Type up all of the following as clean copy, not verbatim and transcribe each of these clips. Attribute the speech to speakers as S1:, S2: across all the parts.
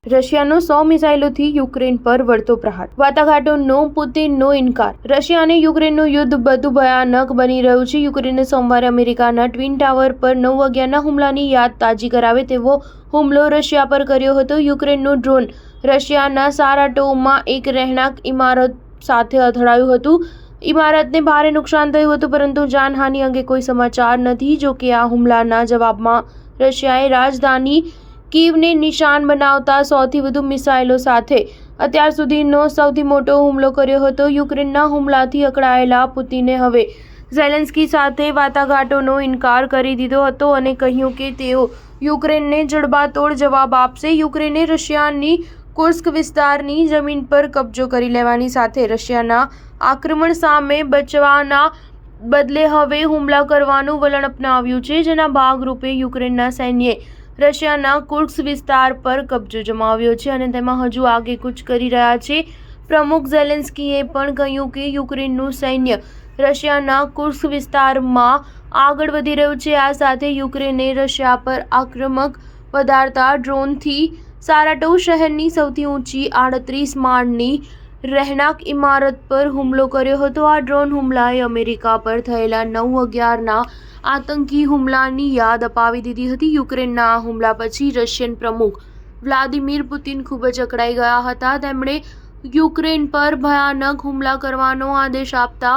S1: રશિયાનો 100 મિસાઇલોથી Ukraine પર વળતો પ્રહાર, વાટાઘાટોનો પુતિનનો ઇનકાર। રશિયા અને યુક્રેનનું યુદ્ધ વધુ ભયાનક બની રહ્યું છે। યુક્રેને સોમવારે અમેરિકાના ટ્વિન ટાવર પર 9 વાગ્યાના હુમલાની યાદ તાજી કરાવે તેવો હુમલો રશિયા પર કર્યો હતો। યુક્રેનનું ડ્રોન રશિયાના સારાટોવમાં એક રહેણાંક ઇમારત સાથે અથડાયું હતું। ઇમારતને ભારે નુકસાન થયું હતું, પરંતુ જાનહાનિ અંગે કોઈ સમાચાર નથી। જો કે આ હુમલાના જવાબમાં રશિયાએ રાજધાની કીવને નિશાન બનાવતા 100થી વધુ મિસાઇલો સાથે અત્યાર સુધીનો સૌથી મોટો હુમલો કર્યો હતો। યુક્રેનના હુમલાથી અકળાયેલા પુતિને હવે ઝેલેન્સ્કી સાથે વાટાઘાટોનો ઇનકાર કરી દીધો હતો અને કહ્યું કે તેઓ યુક્રેનને જડબાતોડ જવાબ આપશે। યુક્રેને રશિયાની કુર્સ્ક વિસ્તારની જમીન પર કબજો કરી લેવાની સાથે રશિયાના આક્રમણ સામે બચવાના બદલે હવે હુમલા કરવાનું વલણ અપનાવ્યું છે, જેના ભાગરૂપે યુક્રેનના સૈન્યએ રશિયાના કુર્સ્ક વિસ્તાર પર કબજો જમાવ્યો છે અને તેમાં હજુ આગેકૂચ કરી રહ્યા છે। પ્રમુખ ઝેલેન્સ્કીએ પણ કહ્યું કે યુક્રેનનું સૈન્ય રશિયાના કુર્સ્ક વિસ્તારમાં આગળ વધી રહ્યું છે। આ સાથે યુક્રેને રશિયા પર આક્રમક વધારતા ડ્રોનથી સારાટોવ શહેરની સૌથી ઊંચી 38 માળની રહેણાંક ઇમારત પર હુમલો કર્યો હતો। આ ડ્રોન હુમલાએ અમેરિકા પર થયેલા 9/11ના આતંકી હુમલાની યાદ અપાવી દીધી હતી। યુક્રેનના આ હુમલા પછી રશિયન પ્રમુખ વ્લાદિમીર પુતિન ખૂબ જ અકળાઈ ગયા હતા। તેમણે યુક્રેન પર ભયાનક હુમલા કરવાનો આદેશ આપતા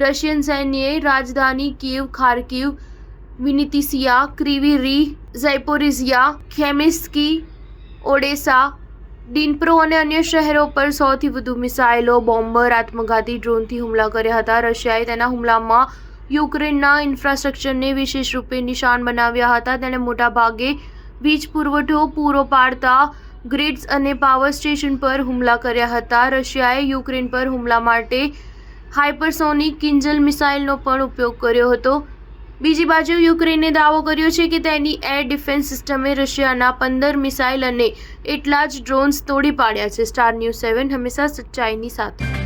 S1: રશિયન સૈન્યએ રાજધાની કીવ, ખાર્કિવ, વિનિતિસિયા, ક્રિવી રીહ, ઝાયપોરિઝિયા, ખેમિસ્કી, ઓડેસા, ડિનપ્રો અને અન્ય શહેરો પર 100થી વધુ મિસાઇલો, બોમ્બર, આત્મઘાતી ડ્રોનથી હુમલા કર્યા હતા। રશિયાએ તેના હુમલામાં યુક્રેનના ઇન્ફ્રાસ્ટ્રક્ચરને વિશેષ રૂપે નિશાન બનાવ્યા હતા। તેણે મોટાભાગે વીજ પુરવઠો પૂરો પાડતા ગ્રિડ્સ અને પાવર સ્ટેશન પર હુમલા કર્યા હતા। રશિયાએ યુક્રેન પર હુમલા માટે હાઇપરસોનિક કિંજલ મિસાઇલનો પણ ઉપયોગ કર્યો હતો। બીજી બાજુ યુક્રેને દાવો કર્યો છે કે તેની એર ડિફેન્સ સિસ્ટમે રશિયાના 15 મિસાઇલ અને એટલા જ ડ્રોન્સ તોડી પાડ્યા છે। સ્ટાર ન્યૂઝ 7 હંમેશા સચ્ચાઈની સાથે।